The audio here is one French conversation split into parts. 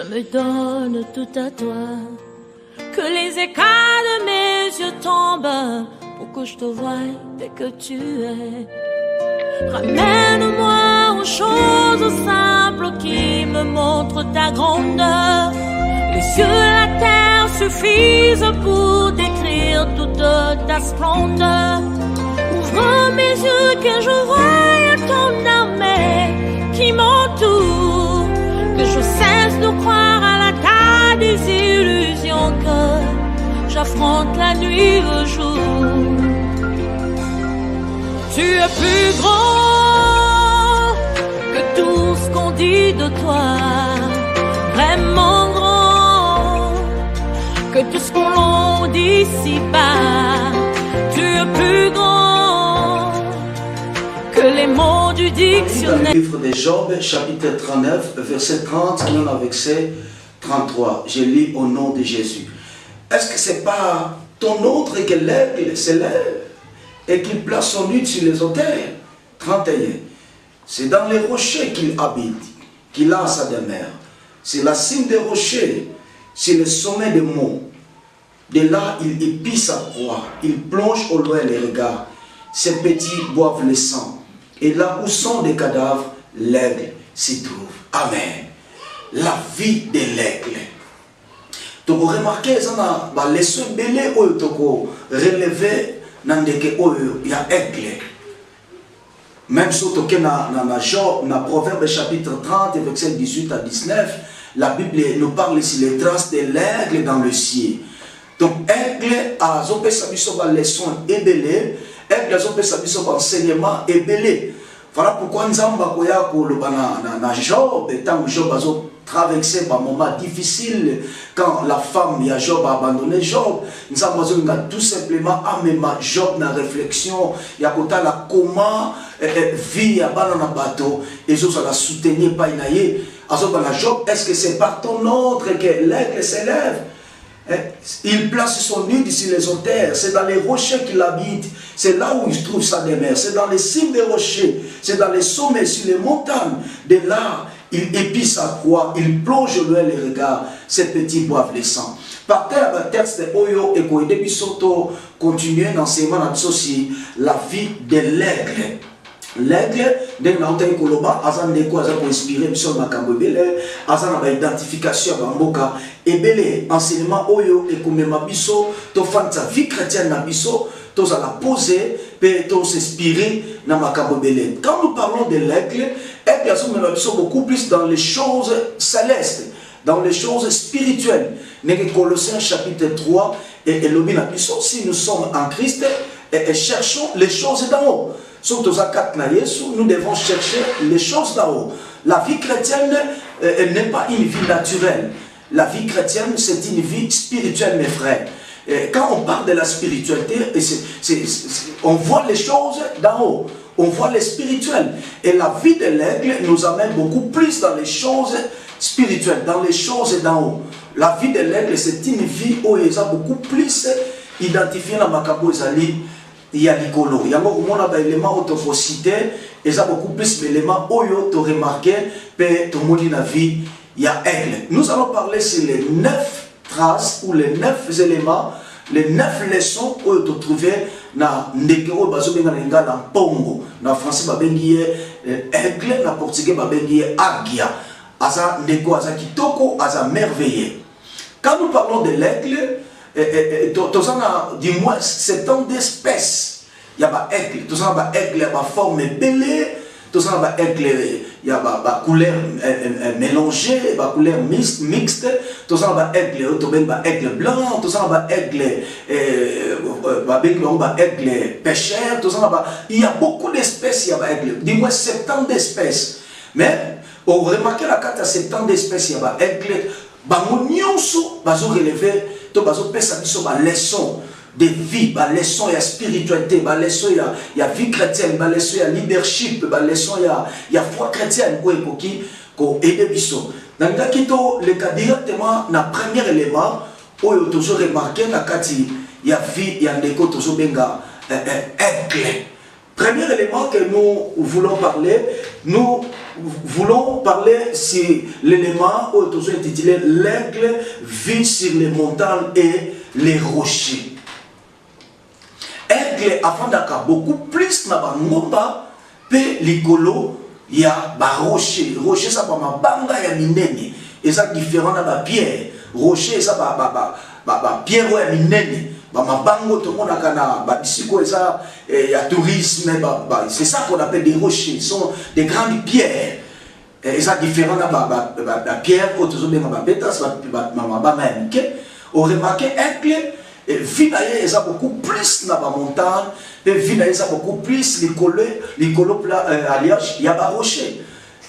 me donne tout à toi. Que les écailles de mes yeux tombent pour que je te voie dès que tu es. Ramène-moi aux choses simples qui me montrent ta grandeur. Les cieux et la terre suffisent pour décrire toute ta splendeur. Ouvre mes yeux que je voie ton armée qui m'entoure. Que je cesse de croire à la taille des illusions, que j'affronte la nuit le jour. Tu es plus grand que tout ce qu'on dit de toi, vraiment grand que tout ce qu'on dit ici-bas. Tu es plus grand que les mots du dictionnaire. Dans le livre de Job, chapitre 39, verset 30, et même verset 33. Je lis au nom de Jésus. Est-ce que c'est pas ton autre que l'aigle s'élève et qu'il place son nid sur les autels? 31. C'est dans les rochers qu'il habite, qu'il a sa demeure. C'est la cime des rochers, c'est le sommet des monts. De là, il épie sa proie, il plonge au loin les regards. Ses petits boivent le sang. Et là où sont des cadavres, l'aigle s'y trouve. Amen. La vie de l'aigle. Tu as remarqué, la leçon belée où tu as relevé dans il y a aigle. Même si tu as dans Proverbe chapitre 30, verset 18 à 19, la Bible nous parle ici les traces de l'aigle dans le ciel. Donc, aigle a une leçon ébélée, aigle a un enseignement ébélé. Voilà pourquoi nous avons Job, tant que Job a traversé un moment difficile, quand la femme de Job a abandonné Job, nous avons tout simplement amené Job dans la réflexion, il y a la comment vie à dans le bateau, et ils ont soutenir pas inaye. Job, est-ce que c'est par ton autre que l'aigle s'élève? Il place son nid sur les autels, c'est dans les rochers qu'il habite, c'est là où il trouve sa demeure, c'est dans les cimes des rochers, c'est dans les sommets, sur les montagnes. De là, il épie sa croix, il plonge loin les regards, ses petits boivent le sang. Par terre, le texte de Oyo et Koïde Bisoto continue d'enseignement aussi la vie de l'aigle. L'aigle, dès que nous avons Koloba, Azan Neko, Azan pour inspirer, sur Makambo Belé, Azan a identification à Bamboka, et Belé, enseignement Oyo, et Koumema Biso, to fan sa vie chrétienne na Biso, to za la poser, et to s'inspirer na Makambo Belé. Quand nous parlons de l'aigle, aigle a beaucoup plus dans les choses célestes, dans les choses spirituelles. Colossiens chapitre 3, et Lobina Biso, si nous sommes en Christ, et cherchons les choses d'en haut. Surtout nous devons chercher les choses d'en-haut. La vie chrétienne n'est pas une vie naturelle. La vie chrétienne, c'est une vie spirituelle, mes frères. Quand on parle de la spiritualité, on voit les choses d'en haut. On voit les spirituels. Et la vie de l'aigle nous amène beaucoup plus dans les choses spirituelles, dans les choses d'en haut. La vie de l'aigle, c'est une vie où il y a beaucoup plus identifié dans Makabo Zali. Il y a l'icolo. Il y a des éléments où il faut citer, et il y a beaucoup plus d'éléments où tu as remarqué que tout le monde dans la vie, il y a aigle. Nous allons parler sur les 9 traces ou les 9 éléments, les 9 leçons où tu as trouvé dans Ndekero, dans Pongo. Dans français, aigle, dans portugais, agia. Aza Ndeko, Aza Kitoko, Aza merveilleux. Quand nous parlons de l'aigle, du moins 70 espèces. Il y a des aigles, il y a des forme belle, il y a des couleurs mélangées, des couleurs mixtes, il y a des aigles blancs, il y a des aigles pêcheurs, il y a beaucoup d'espèces, il y a des aigles, du moins 70 espèces. Mais, on remarque la carte à 70 espèces, il y a des aigles, ils ont relevé, leçon de vie, leçon de spiritualité, leçon de vie chrétienne, leçon de leadership, leçon de foi chrétienne pour aider biso. Dans le cas directement, dans le premier élément, où il y a toujours remarqué, il y a vie, il y a des côtes, toujours benga, aigle. Premier élément que nous voulons parler, nous voulons parler sur l'élément intitulé l'aigle vit sur les montagnes et les rochers. Aigle afandaka beaucoup plus na bangomba pe likolo ya ba rocher. Rocher ça ba mabanga ya minene. Et ça différent na ba pierre. Rocher ça ba pierre ya minene. Ba mabango to mona kana ba bisiko ça ya tourisme c'est ça qu'on appelle des rochers. Ce sont des grandes pierres. Et ça différent na ba pierre autour de ma beta ça ba mabanga ya mike. On remarque aigle et vinaye ça beaucoup plus na ba montagne et vinaye ça beaucoup plus l'écolo plat alliage il y a ba rocher.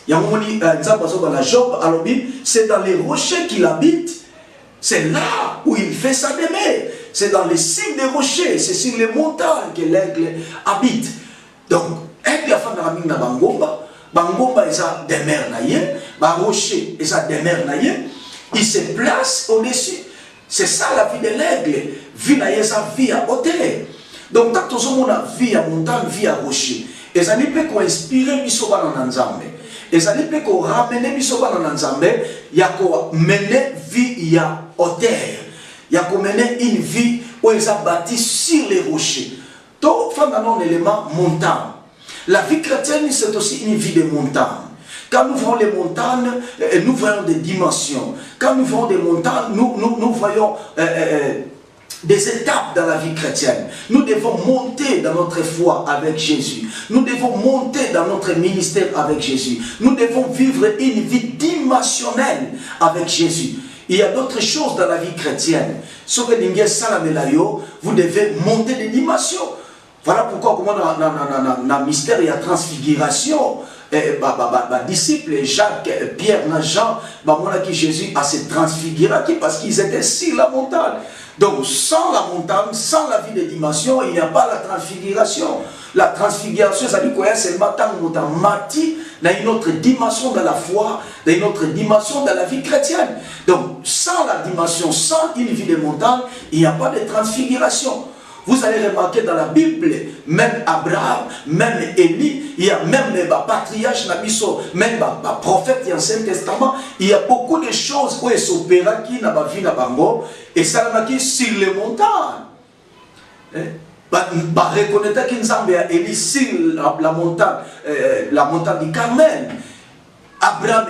Il y a un moment dans la Job alors c'est dans les rochers qu'il habite. C'est là où il fait sa demeure. C'est dans les cimes des rochers, c'est sur les montagnes que l'aigle habite. Donc, aigle a fait de la mine Bangomba, Bangomba est sa demeure naïe, ba rocher est sa demeure naïe, il se place au-dessus. C'est ça la vie de l'aigle. Vie naïe, sa vie à hauteur. Donc, tant que on a vie à montagne, vie à rocher, et ça ne peut qu'inspirer Bisoba dans Nzambe. Et ça ne peut qu'on ramener Bisoba dans Nzambe, il y a qu'on mener vie à hauteur. Il y a qu'on mener une vie où ils ont bâti sur les rochers. Tout fait un élément montagne. La vie chrétienne, c'est aussi une vie de montagne. Quand nous voyons les montagnes, nous voyons des dimensions. Quand nous voyons des montagnes, nous voyons des étapes dans la vie chrétienne. Nous devons monter dans notre foi avec Jésus. Nous devons monter dans notre ministère avec Jésus. Nous devons vivre une vie dimensionnelle avec Jésus. Il y a d'autres choses dans la vie chrétienne. Vous devez monter des dimensions. Voilà pourquoi, dans le mystère, il y a transfiguration. Disciples, Jacques, Pierre, Jean, Jésus a se transfiguré parce qu'ils étaient sur la montagne. Donc, sans la montagne, sans la vie des dimensions, il n'y a pas la transfiguration. La transfiguration, ça dit quoi? C'est le matin où on a mati dans une autre dimension de la foi, dans une autre dimension de la vie chrétienne. Donc, sans la dimension, sans une vie de montagne, il n'y a pas de transfiguration. Vous allez remarquer dans la Bible, même Abraham, même Élie, il y a même les patriarches, même les prophètes du Ancien Testament, il y a beaucoup de choses où ils s'opèrent qui n'a pas vu la bango et ça n'a pas sur les montagnes. Reconnaître qu'il y a Élie sur la montagne du Carmel. Abraham,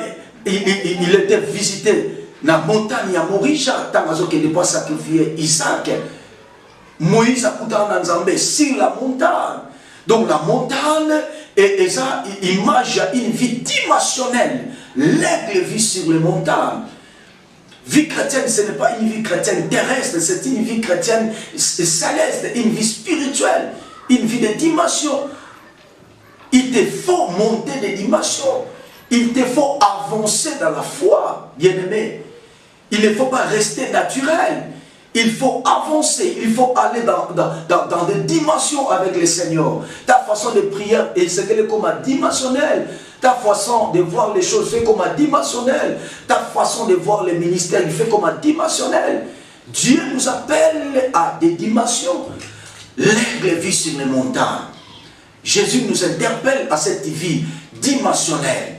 il était visité dans la montagne à Morisha, tant qu'il n'a pas sacrifié Isaac. Moïse a coupé dans Nzambé sur la montagne. Donc la montagne est ça, image une vie dimensionnelle. L'aigle vit sur les montagnes. Vie chrétienne, ce n'est pas une vie chrétienne terrestre, c'est une vie chrétienne céleste, une vie spirituelle, une vie de dimension. Il te faut monter des dimensions. Il te faut avancer dans la foi, bien-aimé. Il ne faut pas rester naturel. Il faut avancer, il faut aller dans des dimensions avec le Seigneur. Ta façon de prier, c'est qu'elle est comme dimensionnelle. Ta façon de voir les choses fait comme dimensionnelle. Ta façon de voir les ministères, il fait comme dimensionnelle. Dieu nous appelle à des dimensions. L'aigle vit sur les montagnes. Jésus nous interpelle à cette vie dimensionnelle.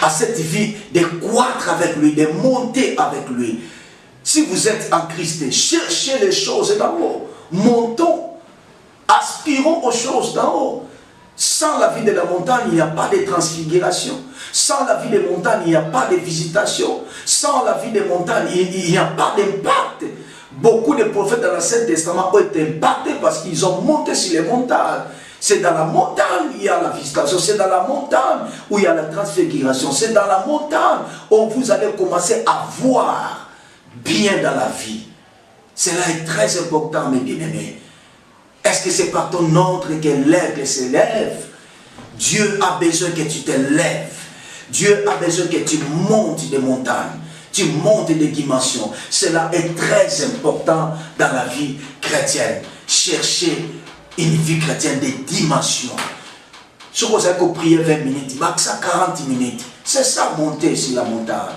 À cette vie de croître avec lui, de monter avec lui. Si vous êtes en Christ, cherchez les choses d'en haut. Montons, aspirons aux choses d'en haut. Sans la vie de la montagne, il n'y a pas de transfiguration. Sans la vie des montagnes, il n'y a pas de visitation. Sans la vie des montagnes, il n'y a pas d'impact. Beaucoup de prophètes dans l'Ancien Testament ont été impactés parce qu'ils ont monté sur les montagnes. C'est dans la montagne où il y a la visitation. C'est dans la montagne où il y a la transfiguration. C'est dans la montagne où vous allez commencer à voir bien dans la vie. Cela est très important, mes bien-aimés. Est-ce que c'est par ton ordre que l'aigle se lève? Dieu a besoin que tu te lèves. Dieu a besoin que tu montes des montagnes. Tu montes des dimensions. Cela est très important dans la vie chrétienne. Chercher une vie chrétienne des dimensions. Si vous avez prié 20 minutes, max à 40 minutes. C'est ça, monter sur la montagne.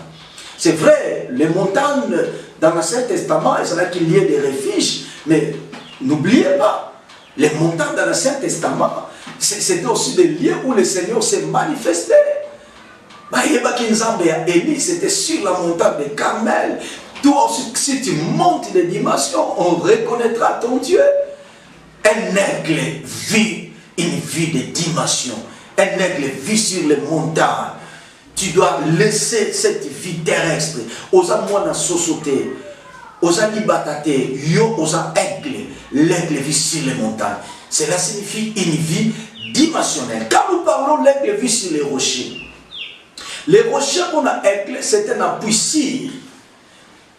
C'est vrai, les montagnes dans l'Ancien Testament, c'est là qu'il y a des refuges. Mais n'oubliez pas, les montagnes dans l'Ancien Testament, c'était aussi des lieux où le Seigneur s'est manifesté. Élie, c'était sur la montagne de Carmel. Toi aussi, si tu montes les dimensions, on reconnaîtra ton Dieu. Un aigle vit une vie de dimension. Un aigle vit sur les montagnes. Tu dois laisser cette vie terrestre. Osa mwana sosote, osa libatate, yo osa aigle. L'aigle vit sur les montagnes. Cela signifie une vie dimensionnelle. Quand nous parlons l'aigle vit sur les rochers, les rochers qu'on a aigle, c'est un appui sûr.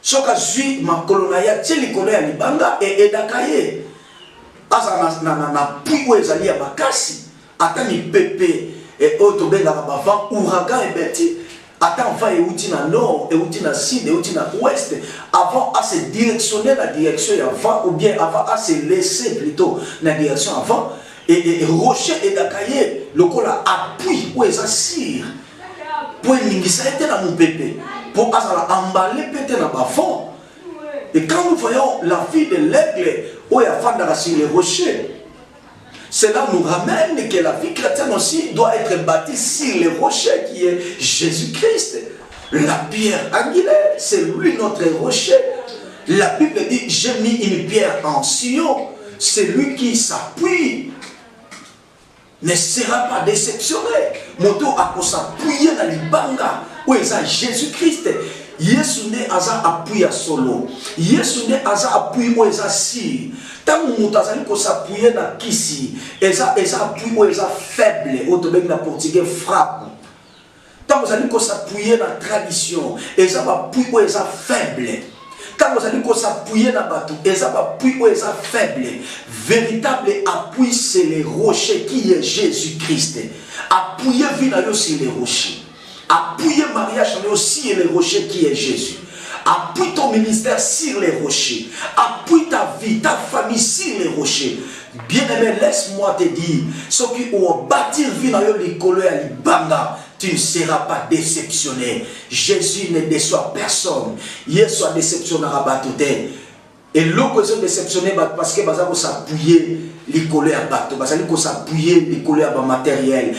Ce que je ma colonaya, tu les connais à Libanga et Edakaye. Asa na appui où ils allaient à Bakassi. Attends, ni pépé et auto benga bavant, ouragan et bêti. Attends, va et outil na nord, et outil na sud, et outil na ouest. Avant à se directionner la direction avant, ou bien avant à se laisser plutôt la direction avant. Et rocher et Dakaye, le col a appui où ils assirent. Pour ça était dans mon pépé. Pour emballer péter dans ma fond. Et quand nous voyons la vie de l'aigle, où il y a sur les rochers, cela nous ramène que la vie chrétienne aussi doit être bâtie sur les rochers qui est Jésus-Christ. La pierre angulaire, c'est lui notre rocher. La Bible dit, j'ai mis une pierre en Sion. C'est lui qui s'appuie. Ne sera pas déceptionné. Moto a s'appuyer dans l'Ibanga où il y a Jésus-Christ. Yesu ne aza appui à solo. Yesu ne aza appui où il y a si. Tant que moto azali ko s'appuyer na kisi, eza appui où il y a faible. Autobek na portugais frappe. Tant que vous allez ko s'appuyer na tradition, eza appui où il y a faible. Quand vous allez s'appuyer dans le bateau, ils appui où ils sont faibles. Véritable appui, c'est les rochers qui est Jésus-Christ. Appuyer vie sur les rochers. Appuyer mariage aussi les rochers qui est Jésus. Appuie ton ministère sur les rochers. Appuie ta vie, ta famille sur les rochers. Bien-aimé, laisse-moi te dire, ceux qui ont bâti vie dans l'école à l'Ibanga, tu ne seras pas déceptionné. Jésus ne déçoit personne. Jésus a déceptionné à Batoté. Et l'occasion de déceptionner parce que vous s'appuyer l'école à bateau, vous s'appuyer l'école à matériel,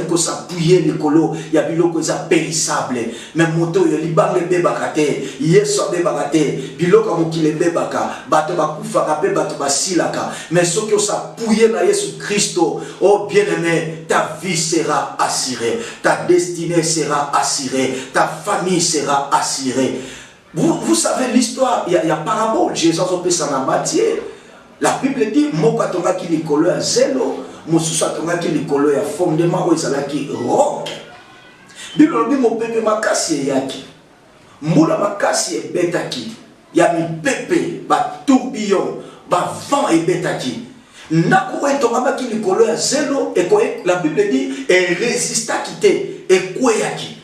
vous s'appuyer l'école, il y a biloko périssable. Mais moto yo libange bebakate, Yesu bebakate, biloko mokile bebaka, bato bakufa pe bato basilaka. Mais ceux qui s'appuyer na Jésus Christ, oh bien-aimé, ta vie sera assurée, ta destinée sera assurée, ta famille sera assurée. Vous savez l'histoire, il y a parabole, Jésus a fait ça en matière. La Bible dit, Moka tonga ki likolo ya zelo, Mosusa tonga ki likolo ya fondement où ezala ki roc. Bible dit, mo pepe makasi yaki. Mbula makasi e betaki. Ya mi pepe, ba tourbillon, ba vent e betaki. Nako e tonga ki likolo ya zelo, et la Bible dit, et résista kite, et kweyaki.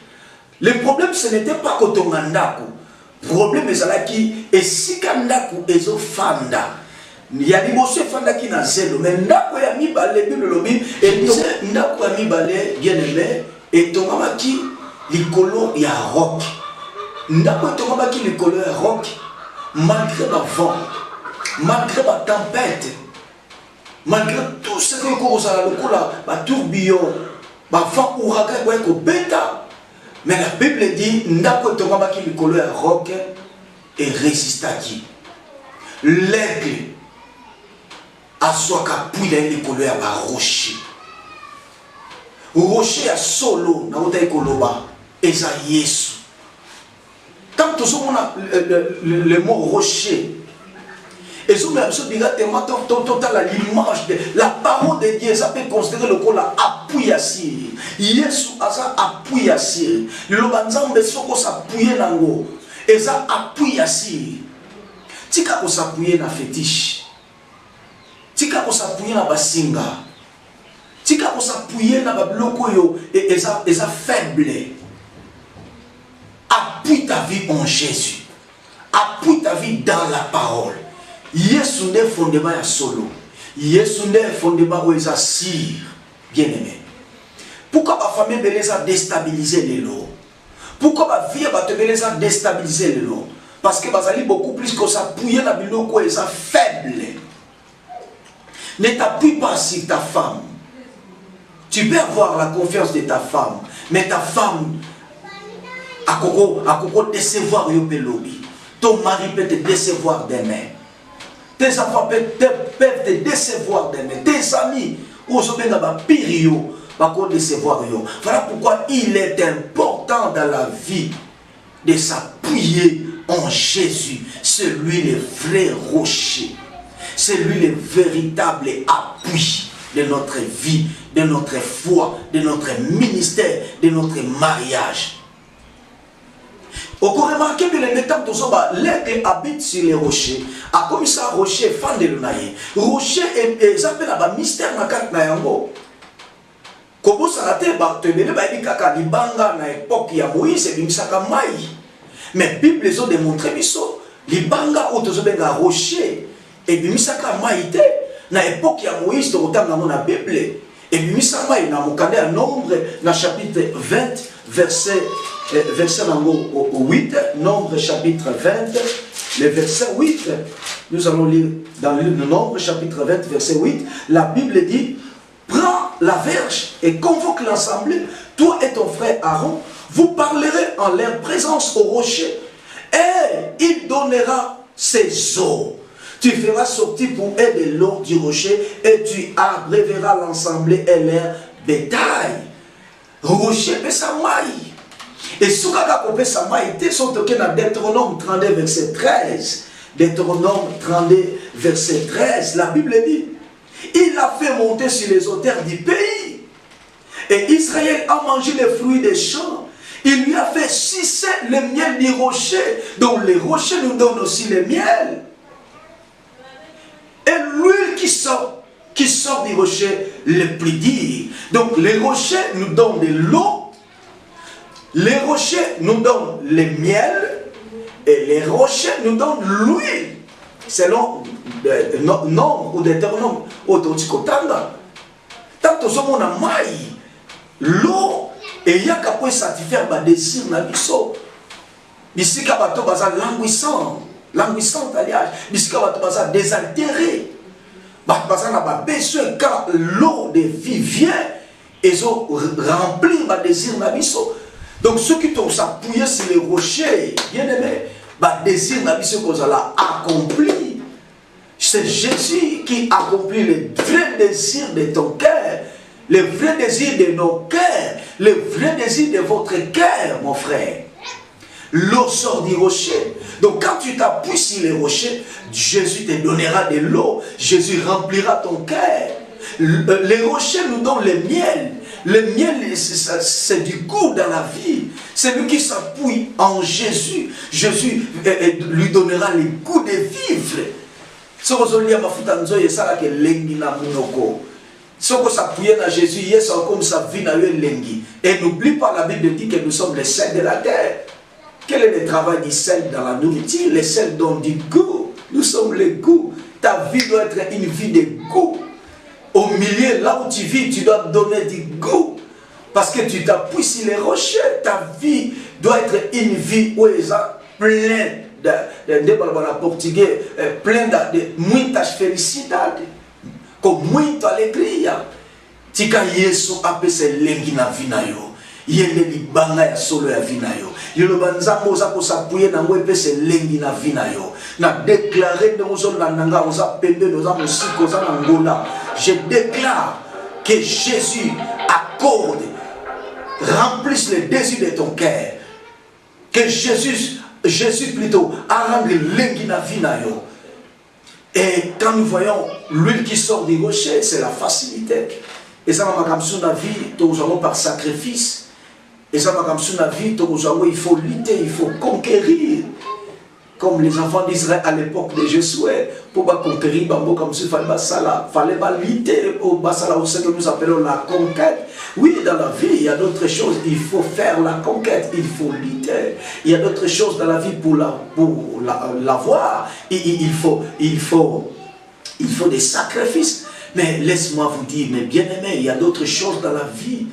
Le problème, ce n'était pas kotonga ndako. Le problème est qui et si kandaku ezo fanda il y a des monsieur fanda qui na zelo mais ndako ya mibale Bible lobi et disait ndako ya mibale bien aimé et tongama ki likolo ya roc ndako tongama ki likolo ya roc malgré la vent malgré la tempête malgré tout ce que cause à lokola ba tourbillon ba vent ouragan ko beta. Mais la Bible dit, Ndako tongama ki likolo ya roc et résista qui. L'aigle a soaka pouille likolo ya ba rocher. Rocher a solo na ota ekoloba eza Yesu. Quand on a le mot rocher, et sur même ce directement total l'image de la parole de Dieu, ça peut considérer le col appui à Syrie. Yesu a ça appui à Syrie. Le banzambe soko s'appuyer nango. Et ça appui à Syrie. Tika ko s'appuyer na fétiche. Tika ko s'appuyer na basinga. Tika ko s'appuyer na babloko yo et ça faible. Appuie ta vie en Jésus. Appuie ta vie dans la parole. Yesu ne fondement ya solo. Yesu ne fondement où ils assirent. Bien aimé. Pourquoi ma famille les a déstabilisé les lots? Pourquoi ma vie va te les a déstabilisé les lots? Parce que bazali beaucoup plus que ça pouiller la biloko ils sont faibles. Ne t'appuie pas sur ta femme. Tu peux avoir la confiance de ta femme, mais ta femme à décevoir yo pelobi. Ton mari peut te décevoir demain. Tes enfants peuvent te décevoir demain. Tes amis, décevoir. Voilà pourquoi il est important dans la vie de s'appuyer en Jésus. C'est lui le vrai rocher. C'est lui le véritable appui de notre vie, de notre foi, de notre ministère, de notre mariage. On peut remarquer que les méthodes de Zoba, l'aigle habite sur les rochers. A comme ça, rocher, fan de l'unaïe. Rocher est appelé un mystère dans le Nayango. Comme ça, la terre, tu veux dire que Libanga, à l'époque, il y a Moïse et Bimsaka Maï. Mais la Bible les a démontré, Libanga, où tu veux dire rocher et Bimsaka Maï, à l'époque, il y a Moïse, tu regardes dans la Bible. Et Bimsaka Maï, dans le Nombre, dans le chapitre 20, verset 8, Nombre chapitre 20, le verset 8, nous allons lire dans le Nombre chapitre 20, verset 8, la Bible dit, prends la verge et convoque l'assemblée, toi et ton frère Aaron, vous parlerez en leur présence au rocher, et il donnera ses eaux. Tu feras sortir pour eux de l'eau du rocher, et tu abréveras l'assemblée et leur bétail. Rocher pesa mai. Et ce qu'on peut sa maïté sont toqués dans Deutéronome 32 verset 13. Deutéronome 32 verset 13, la Bible dit, il a fait monter sur les auteurs du pays. Et Israël a mangé les fruits des champs. Il lui a fait sucer le miel du rocher. Donc les rochers nous donnent aussi le miel. Et l'huile qui sort du rocher le plus dit. Donc les rochers nous donnent de l'eau. Les rochers nous donnent le miel. Et les rochers nous donnent l'huile. Selon Nombre ou Deutéronome Ototikotanga. Tant que nous avons l'eau et il y a qu'à pouvoir satisfaire le désir dans l'eau. Ici, il y a languissant alliage. Ici, il y a désaltéré. Il y a besoin quand l'eau de vie vient et remplit le désir dans l'eau. Donc, ceux qui ont s'appuyé sur les rochers, bien aimé, le désir dans l'eau qu'on a accompli. C'est Jésus qui accomplit le vrai désir de ton cœur, le vrai désir de nos cœurs, le vrai désir de votre cœur, mon frère. L'eau sort du rocher. Donc quand tu t'appuies sur les rochers, Jésus te donnera de l'eau. Jésus remplira ton cœur. Les rochers nous donnent le miel. Le miel, c'est du goût dans la vie. Celui qui s'appuie en Jésus, Jésus lui donnera le goût de vivre. Si vous avez dit que Jésus, comme sa vie et n'oublie pas, la Bible dit que nous sommes les sels de la terre. Quel est le travail du sel dans la nourriture? Les sels donnent du goût. Nous sommes le goût. Ta vie doit être une vie de goût. Au milieu, là où tu vis, tu dois donner du goût. Parce que tu t'appuies sur les rochers. Ta vie doit être une vie où elle est pleine de portugais, plein de muitas felicidades, com muita alegria. Tika Yesu apese lengi na vina yo. Yende libanga ya solo ya vina yo. Yolo banzambo za ko s'appuyer na ngwe pese lengi na vina yo. Na déclarer de mozo na nanga oza pembe oza musiko oza na ngola. Je déclare que Jésus accorde, remplisse le désir de ton cœur. Que Jésus plutôt a rendu l'engina vinayo. Et quand nous voyons l'huile qui sort des rochers, c'est la facilité. Et ça m'a comme sur la vie, nous avons par sacrifice. Et ça m'a comme sur la vie, nous avons, il faut lutter, il faut conquérir. Comme les enfants d'Israël à l'époque de Josué, pour conquérir, comme si il fallait lutter au Bassala, ce que nous appelons la conquête. Oui, dans la vie, il y a d'autres choses, il faut faire la conquête, il faut lutter. Il y a d'autres choses dans la vie pour l'avoir. Il faut des sacrifices. Mais laisse-moi vous dire, mes bien-aimés, il y a d'autres choses dans la vie.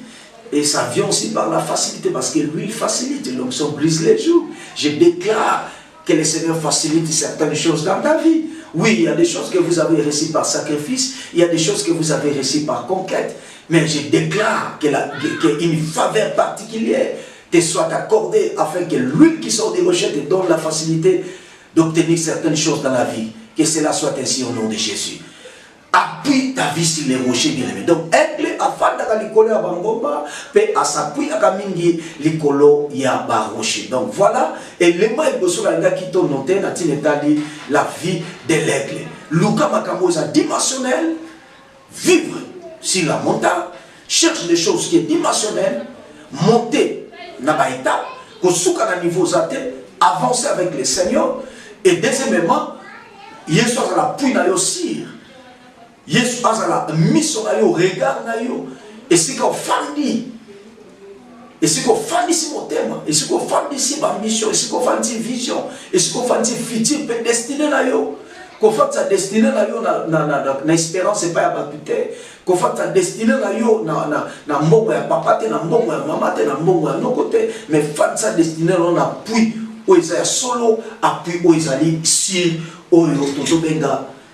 Et ça vient aussi par la facilité, parce que lui, il facilite, donc ça brise les jours. Je déclare que le Seigneur facilite certaines choses dans ta vie. Oui, il y a des choses que vous avez réussi par sacrifice, il y a des choses que vous avez réussi par conquête. Mais je déclare qu'il y a une faveur particulière te soit accordée afin que l'huile qui sort des rochers te donne la facilité d'obtenir certaines choses dans la vie. Que cela soit ainsi au nom de Jésus. Appuie ta vie sur les rochers, bien-aimés. Donc, aigle, afin de l'école à Bangomba, puis à s'appuyer à Kamingi, l'école à Barocher. Donc, voilà. Et les mots qui t'ont noté, la vie de l'aigle. Luka Makamosa dimensionnel, vivre sur la montagne, cherche des choses qui sont dimensionnelles, monter dans l'étape, qu'au à niveau zate, avancer avec le Seigneur. Et deuxièmement, Yesu a la pouille na yo sir. Yesu a la mission na yo regard na yo. Et c'est qu'on fandi. Et c'est qu'on fandi si mon thème. Et c'est qu'on fandi si ma mission. Et c'est qu'on fandi vision. Et c'est qu'on fandi futur destiné na yo. Qu'on fasse sa destinée na yo na espérance c'est pas ya batute. Qu'on fasse sa destinée na yo na mbongo ya papa te na mbongo ya maman te na mbongo ya noko te. Mais fasse sa destinée na appui où ils sont solo appui où ils allaient sur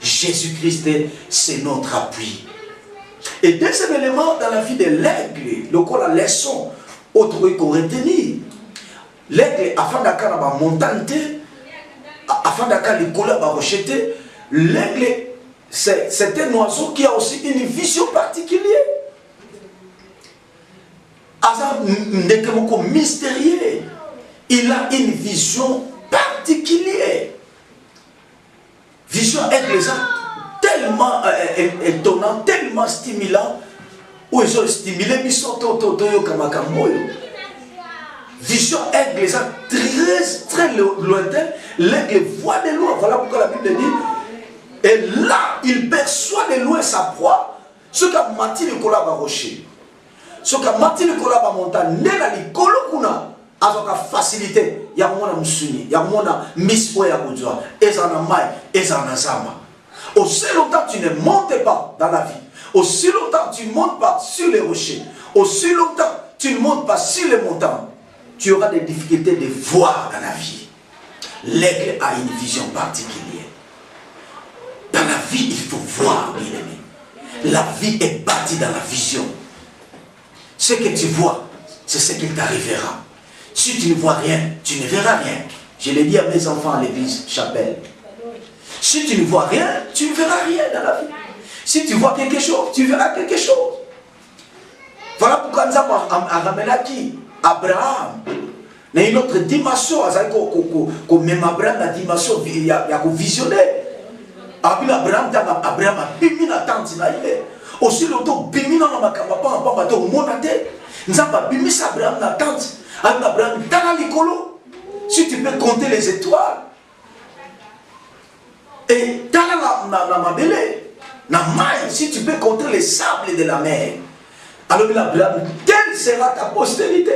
Jésus-Christ, c'est notre appui. Et deuxième élément dans la vie de l'aigle, le quoi la leçon, autre qu'on retenir. L'aigle, afin d'avoir la montagne, afin d'avoir les couleurs à rejeter, l'aigle, c'est un oiseau qui a aussi une vision particulière. N'est que mystérieux. Il a une vision particulière. Vision aigle tellement étonnant, tellement stimulant, où ils ont stimulé, mais ils sont vision aigle très lointaine, l'aigle voit de loin, voilà pourquoi la Bible dit, et là, il perçoit de loin sa proie, ce qu'a mati le cola va rocher, ce qu'a mati le cola va montagne, n'est la licolo kuna. Avec la facilité, il y a mon musuni, il y a mon mispo ya kudwa, ezana mai, ezana zama. Aussi longtemps tu ne montes pas dans la vie, aussi longtemps tu ne montes pas sur les rochers, aussi longtemps tu ne montes pas sur les montagnes, tu auras des difficultés de voir dans la vie. L'aigle a une vision particulière. Dans la vie, il faut voir, bien aimé. La vie est bâtie dans la vision. Ce que tu vois, c'est ce qui t'arrivera. Si tu ne vois rien, tu ne verras rien. Je l'ai dit à mes enfants à l'église chapelle. Si tu ne vois rien, tu ne verras rien dans la vie. Si tu vois quelque chose, tu verras quelque chose. Voilà pourquoi nous avons ramené qui Abraham. Mais une autre dimension, même Abraham, la dimension, il y a visionnaire. Abraham a bimi na tante na ile. Aussi longtemps bimi na makamba pa pa to monate. Nzamba bimi sa Abraham na tante. Abraham dans l'écolo. Si tu peux compter les étoiles. Et dans la mabele, na maille, si tu peux compter les sables de la mer. Alors Abraham, quelle sera ta postérité?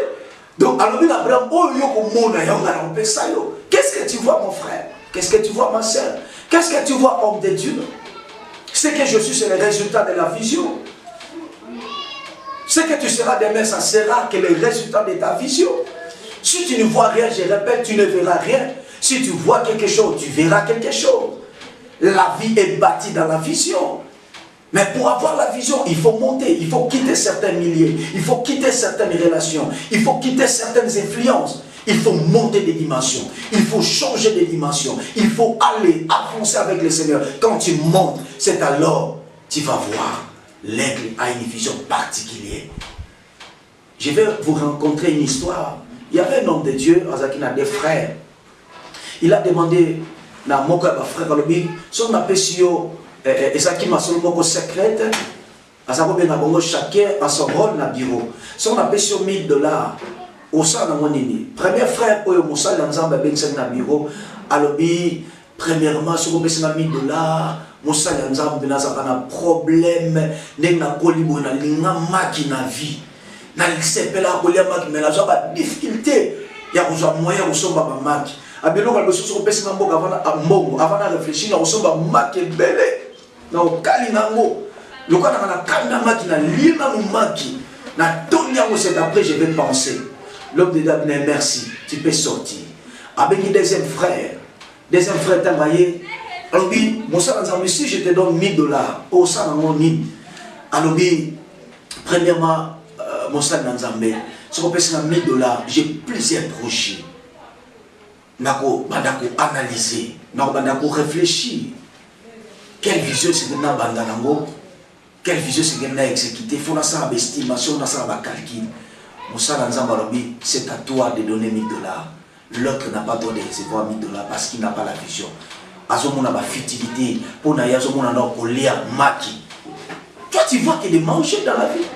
Donc alors Abraham, oh yo mona ya on peut ça yo. Qu'est-ce que tu vois mon frère? Qu'est-ce que tu vois ma soeur? Qu'est-ce que tu vois, homme de Dieu? Ce que je suis, c'est le résultat de la vision. Ce que tu seras demain, ça sera que le résultat de ta vision. Si tu ne vois rien, je répète, tu ne verras rien. Si tu vois quelque chose, tu verras quelque chose. La vie est bâtie dans la vision. Mais pour avoir la vision, il faut monter, il faut quitter certains milieux, il faut quitter certaines relations, il faut quitter certaines influences. Il faut monter des dimensions. Il faut changer des dimensions. Il faut aller, avancer avec le Seigneur. Quand tu montes, c'est alors que tu vas voir. L'aigle a une vision particulière. Je vais vous rencontrer une histoire. Il y avait un homme de Dieu, qui a des frères. Il a demandé à mon frère, son appécio, et ça qui m'a seulement secrète, chacun a son rôle dans le bureau. Son appécio $1000. Premier frère, Moussa Lanzamba Bensana Biro, alobi, premièrement, sur $1000, Moussa Lanzamba Benazana problème, n'a colibo na linga maki na vie. Na l'sepela kolia maki, mais la joie difficulté, il y a un moyen où somba maki. Abelo va le sur Bessina Mboga avant de réfléchir, on somba maki belé, na okalinango. Le quoi na kalina maki na lima maki, na tonia où c'est après je vais penser. L'homme de Dieu dit merci, tu peux sortir. Avec le deuxième frère t'a envoyé. Alors, Moussa Nzambe, si je te donne $1000, au sein de mon nid. Alors, premièrement, Moussa Nzambe, Si on paye 1000 $, j'ai plusieurs projets. Nako analyser, nako réfléchir. Quelle vision c'est que na bandanango? Quelle vision c'est que na exécuter? Il faut ça estimation, on ça calcul. Moussa Nzambalobi, c'est à toi de donner 1000 $. L'autre n'a pas droit de recevoir 1000 $ parce qu'il n'a pas la vision. Azomona ba futilité pour na yazomona na kolia maki. Toi tu vois qu'il y a des manger dans la vie.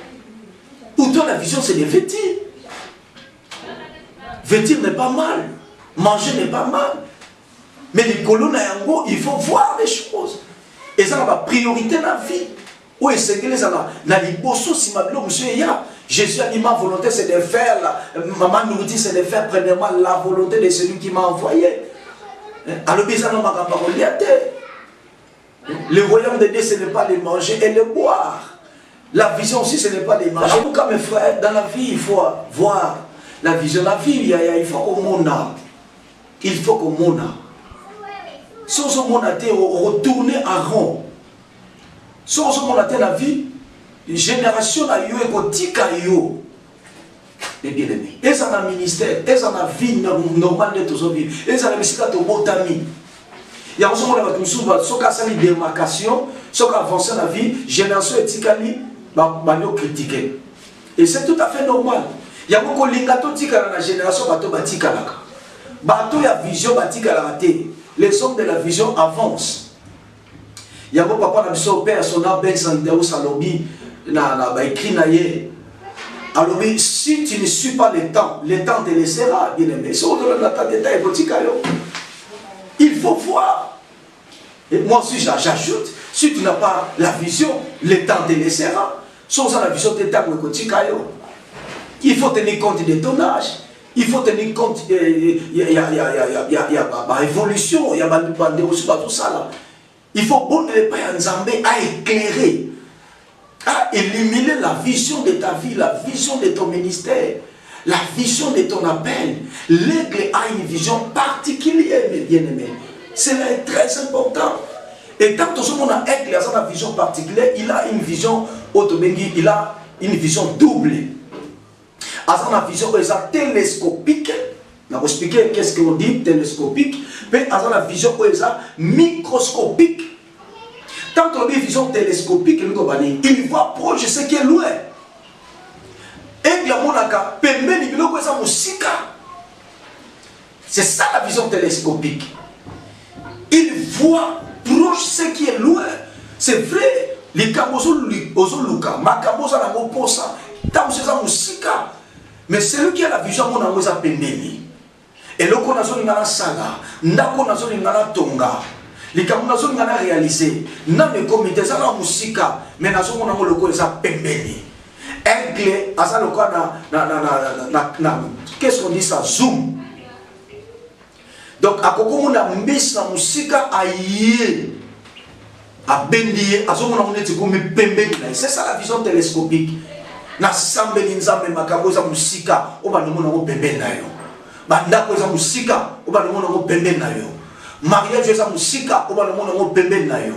Pour toi la vision c'est de vêtir. Vêtir n'est pas mal. Manger n'est pas mal. Mais les colons, il faut voir les choses. Et ça, la priorité dans la vie. Où est-ce que les gens dans les bossos, si ma blonde, monsieur, Jésus a dit ma volonté, c'est de faire, maman nous dit, c'est de faire premièrement la volonté de celui qui m'a envoyé. Alors, le royaume de Dieu, ce n'est pas de manger et de boire. La vision aussi, ce n'est pas de manger. En tout cas, mes frères, dans la vie, il faut voir la vision. La vie, il faut au monde. Il faut que mon si on a retourné à rond, si on a la vie, génération a eu un tika yo. Les bien-aimés, et ça a ministère, et ça a vie normale de tous vivre, et ça a mis à ton bon ami. Il y a un moment où on a une démarcation, si on avance la vie, génération et tikali, on critiquer. Et c'est tout à fait normal. Il y a beaucoup de lingato tika dans la génération, bato batika là. Bateau ya vision batika la raté. Les hommes de la vision avancent. Il y a mon papa na père son nom Ben Sandero Salobi na écrit na ye. Alors si tu ne suis pas le temps te laissera bien aimé. Si on donne la détail botika yo. Il faut voir. Et moi aussi j'ajoute, si tu n'as pas la vision, le temps te laissera. Sans la vision te temps botika yo. Il faut tenir compte de ton âge. Il faut tenir compte, il y a évolution, il y a tout ça là. Il faut bon ne pas à éclairer, à illuminer la vision de ta vie, la vision de ton ministère, la vision de ton appel. L'aigle a une vision particulière, mes bien-aimés. Cela est très important. Et tant que mon aigle a une vision particulière, il a une vision automénique, il a une vision double. À la vision télescopique, je vais expliquer qu'est-ce qu'on dit télescopique, mais à la vision microscopique. Tant qu'on a une vision télescopique, il voit proche de ce qui est loin. Et c'est ça la vision télescopique. Il voit proche ce qui est loin. C'est vrai, les cabosos ozoluka, ma cabosa na moposa, tamuseza musika. Mais celui qui a la vision, mon amour, c'est pénéli. Et le qu'on a zone dans la saga, ndako na zone dans la tonga, les camours na zone dans la réalisé, n'a le comité ça la musique, mais na zone mon amour le qu'on est pénéli. Aigle, à ça le quoi na qu'est-ce qu'on dit ça zoom. Donc à quoi on a mis la musique à y à bendier, à zone on est comme pénéli. C'est ça la vision télescopique. Na sambeli nzambe makambo za musika oba nomona ngo pembe na yo bandako za musika oba nomona ngo pembe na yo mariage za musika oba nomona ngo pembe na yo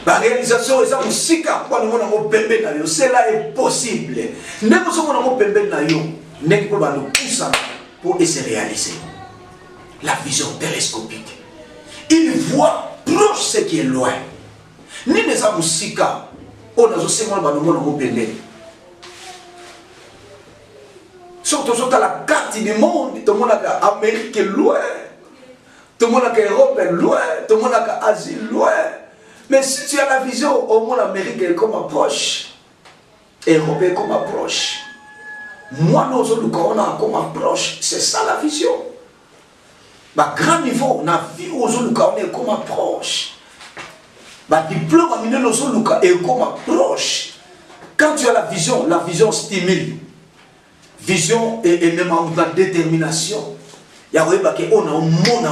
la réalisation za musika oba nomona ngo pembe na yo. Cela est possible ndeko so mona ngo pembe na yo ndeko ba no poussa pour se réaliser. La vision télescopique, il voit proche ce qui est loin. Ni les za musika on a aussi mal dans le monde. Surtout sur la carte du monde, tout le monde a Amérique loin, tout le monde a Europe loin, tout le monde a Asie loin. Mais si tu as la vision, au monde Amérique est comme approche, Europe est comme approche. Moi, nous on a comme approche, c'est ça la vision. À grand niveau, on a vu aux on est comme approche. Diplôme est comme approche. Quand tu as la vision stimule. Vision et même en détermination. Il y a on a un monde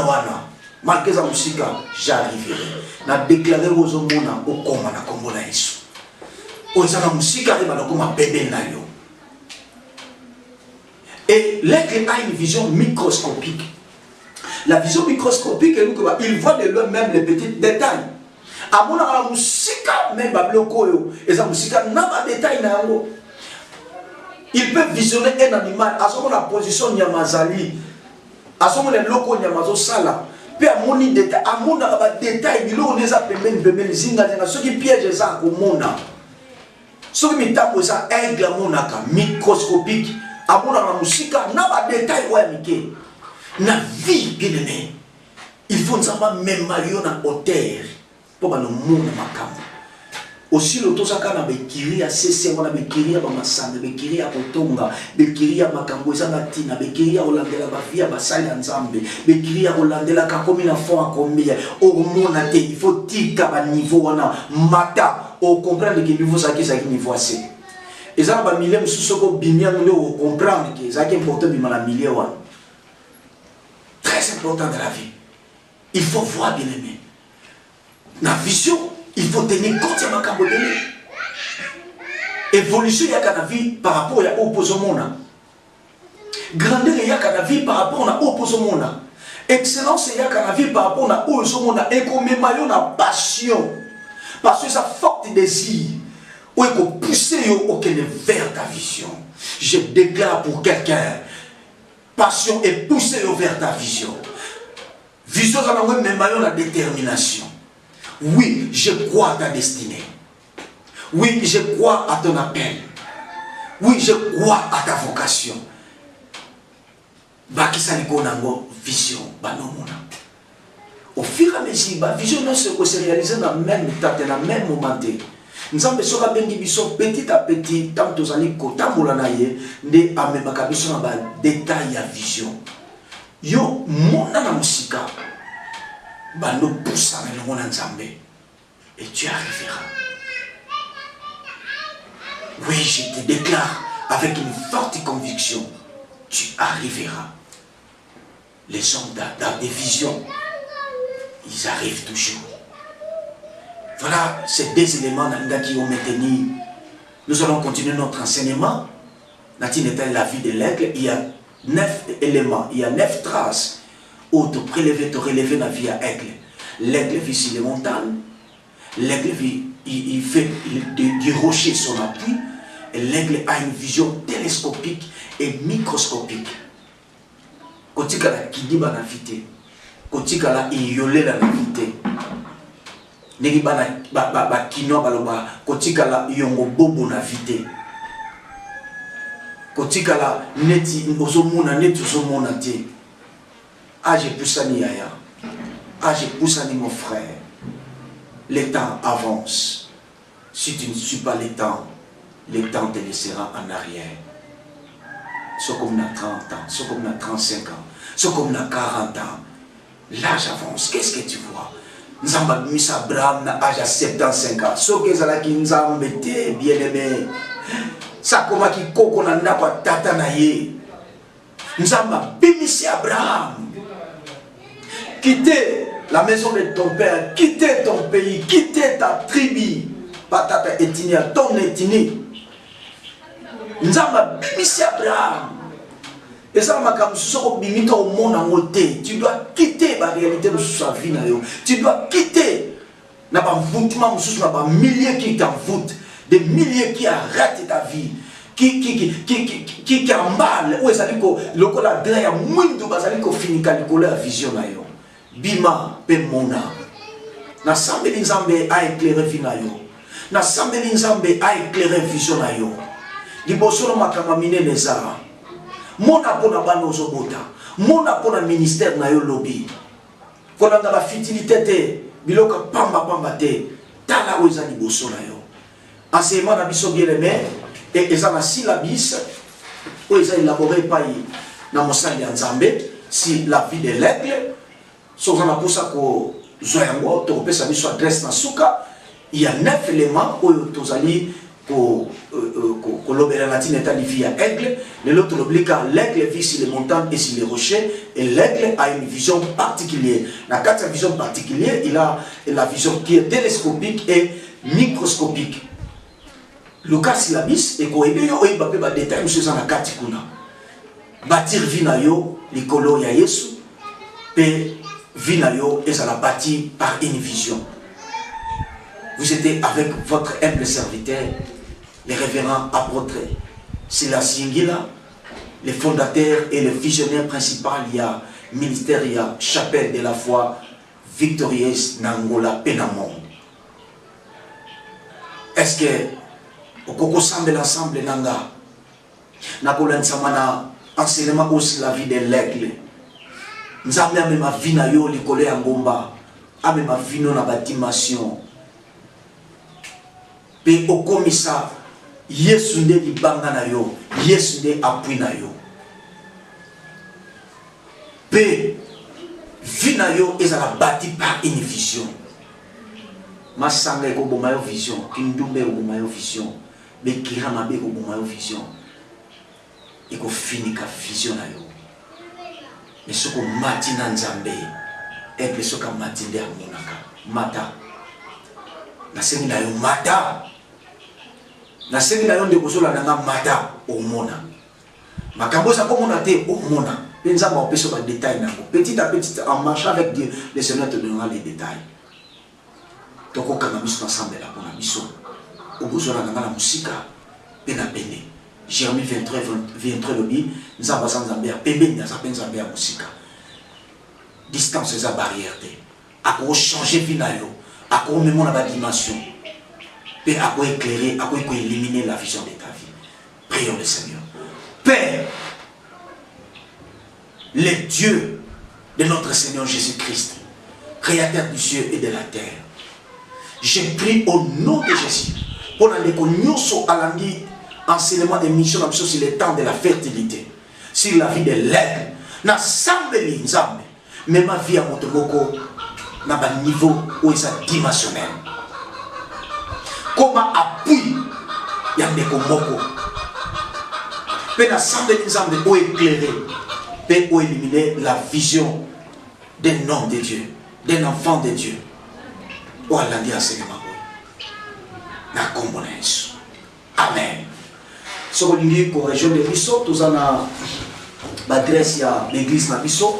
malgré ça musique, j'arriverai. Na déclaré aux hommes au coma na combo na isu. O ça la musique arrive à comme bébé na yo. Et l'aigle a une vision microscopique. La vision microscopique, il voit de lui-même les petits détails. À mon la musique, même Babloko, et sa musique n'a pas de détail. Il peut visionner un animal. À ce moment la position Nyamazali. À ce moment le loco Nyamazo Sala. Puis à mon détail, à mon détail, il y a des zinga, ceux qui piègent ça au monde. Ceux qui mettent ça aigle monaka microscopique. À mon musique, n'a pas de détail ouais Mickey. Na vie bien aimé. Il faut nous même marier en hauteur pour le monde makam. Aussi le tosaka na bekiri ya sese wana bekiri ya bamasanga bekiri ya kotonga bekiri ya makambo ezanga tina bekiri ya olandela bavia basali ya nzambe bekiri ya olandela kakomi na fond akombia omona te il faut tika ba niveau wana mata o comprendre que niveau ça qui niveau assez ezanga ba milliers mususu ko bimia ngo o comprendre que ça qui important bima na milliers wana très important dans la vie. Il faut voir bien aimé na vision. Il faut tenir compte de ma cambodélie. Évolution, il y a qu'à la vie par rapport à l'opposement. Grandeur, il y a qu'à la vie par rapport à l'opposement. Excellence, il y a qu'à la vie par rapport à l'opposement. Et comme il y a une passion. Parce que ça fort désir. Ou il faut pousser vers ta vision. Je déclare pour quelqu'un. Passion et pousser vers ta vision. Vision, ça m'a même la détermination. Oui, je crois à ta destinée. Oui, je crois à ton appel. Oui, je crois à ta vocation. Vision. Au fur et à mesure, la vision se réalise dans le même temps, dans le même moment. Nous avons besoin de petit à petit, tant que nous allons de détail à vision. Yo, mon musique. Nous poussons le monde ensemble et tu arriveras. Oui, je te déclare avec une forte conviction, tu arriveras. Les hommes dans des visions, ils arrivent toujours. Voilà ces deux éléments qui vont maintenir. Nous allons continuer notre enseignement. Natine est la vie de l'aigle. Il y a 9 éléments, il y a 9 traces. Ou te prélever, te relever la vie à aigle. L'aigle vit sur les montagnes. L'aigle vit, il fait du rocher son appui. Et l'aigle a une vision télescopique et microscopique. Kotika la kidiba na vité. Kotika la iyole la vité. Negi ba kino baloba. Kotika la yongo bobo na vité. Kotika la neti ozomona neti ozomona te. Ah, j'ai poussé Yaya. Ah, j'ai poussé mon frère. Le temps avance. Si tu ne suis pas le temps te laissera en arrière. Ce comme on a 30 ans, ce comme on a 35 ans, ce comme on a 40 ans. L'âge avance. Qu'est-ce que tu vois? Nous avons mis Abraham à l'âge de 75 ans. Ce que nous avons mis, bien aimé. Ça comme qui coco n'a pas tata naïe. Nous avons mis Abraham. Quitter la maison de ton père, quitter ton pays, quitter ta tribu, pas ta ethnie, ton ethnie. Nous avons bimisi Abraham. Et ça m'a comme si au monde en côté. Tu dois quitter la réalité de sa vie. Tu dois quitter. N'a pas voûtement, n'a pas milliers qui t'envoûtent, des milliers qui arrêtent ta vie. Qui emballe. Où est-ce que le cola de la moindre basali ko fini la vision na yo. Bima pe mona. Na sambe nzambe a éclairé vina yo. Na sambe nzambe a éclairé vision na yo. Liboso no makama mine nezara. Mona pona bano zobota. Mona pona ministère na yo lobby. Kona na la futilité te biloka pamba te. Tala weza liboso na yo. Enseignement na biso bien aimé et ça na syllabis où ils ont élaboré par na mosali ya nzambe si la vie de l'aigle. So on a pour ça que zoyango to pesa biso adresse na suka. Il y a 9 éléments où tozali ko lobela latine est vie à aigle. L'autre l'oblique l'aigle vit sur les montagnes et sur les rochers et l'aigle a une vision particulière. La quatre vision particulière, il a la vision qui est télescopique et microscopique. Lucas syllabis et ko ebeyo oyiba pe ba détail monsieur za na kati kuna. Bâtir vina yo likolo ya Yesu pe vina yo et ça la bâti par une vision. Vous étiez avec votre humble serviteur, le révérend apôtre C'est la Singila, le fondateur et le visionnaire principal, il y a ministère, il y a chapelle de la foi victorieuse Nangola Penamon. Est-ce que au Koko semble l'ensemble Nanga Nakolan Samana enseignement aussi la vie de l'aigle. Nous avons même ma vie na yo l'école en Gomba, avec ma vie non bâtimation. Pe au commissaire, Yesu nde di banga na yo, Yesu nde appui na yo. Pe vie na yo ezala bâti par une vision. Masanga eko boma yo vision, kindumbe eko boma yo vision, bekira mabe eko boma yo vision. Eko fini ka vision na yo. Mais ce que mati na nzambe, et ce que mati nde amonaka, mata. Na sengi na yo mata. Na sengi na yo nde kozola nanga mata omona. Makambo sa komona te omona. Penza ba opeso ba détail nango. Petit à petit en marchant avec Dieu, le Seigneur te donnera les détails. Toko kana biso ensemble la pona biso. Obozola nanga la musika pena pene. Jérémie 23 lobi, nous avons Zambia, Pembe nous avons Zambia musika. Distance c'est la barrière te. Ako changer vie na yo, ako même na ba dimension. Pe ako éclairer, ako éliminer la vision de ta vie. Prions le Seigneur. Père, le Dieu de notre Seigneur Jésus-Christ, créateur du ciel et de la terre, je prie au nom de Jésus pour les connaissances à l'année enseignement des missions sur le temps de la fertilité, sur la vie de l'aigle, na sambeli nzambe, mais ma vie à Motoboko na ba niveau où est dimensionnel. Comment appui yandeko moko, pe na sambeli nzambe ou éclairer, pe ou éliminer la vision d'un homme de Dieu, d'un enfant de Dieu. Ou à l'année enseignement na kombo na Yesu. Amen. Ce que nous disons pour la région de Bisso, nous avons l'adresse à l'église de Bisso,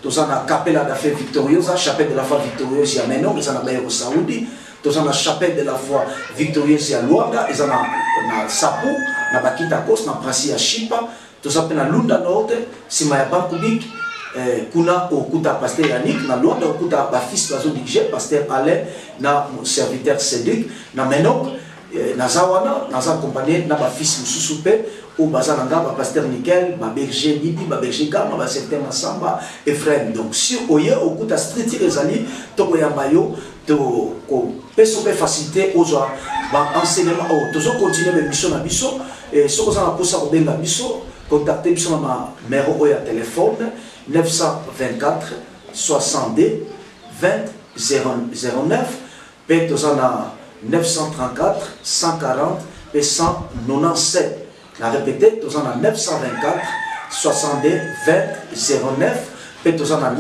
nous avons la capelle de la foi victorieuse, la chapelle de la foi victorieuse à Menon, nous avons la Saoudi, nous avons la chapelle de la foi victorieuse à Luanda, nous avons la Sapu, nous avons Bakita Kos, nous avons Prasi à Chipa, nous avons la Lunda Norte, Simaya Bankubik, Kuna Okuta Pasteur Yannick, na Luanda Okuta Bafis Bazo Digé, Pasteur Alain, na serviteur Cédric, na Menon. Nazawana, Naza accompagné na ba fils mususupe ou bazalanga ba pasteur Nickel, ba berger Bibi, ba berger Gama, ba secteur Masamba, Ephraim. Donc si oye okuta street ezali to koyamba yo to ko peso pe facilité aux ba enseignement o to zo continuer mes missions na biso et ce que ça na posa ko benga biso contacter biso na numéro oya téléphone 924 62 20 009 pe to na 934 140 et 197. La répéter, nous en a 924 62 20 09 et nous en a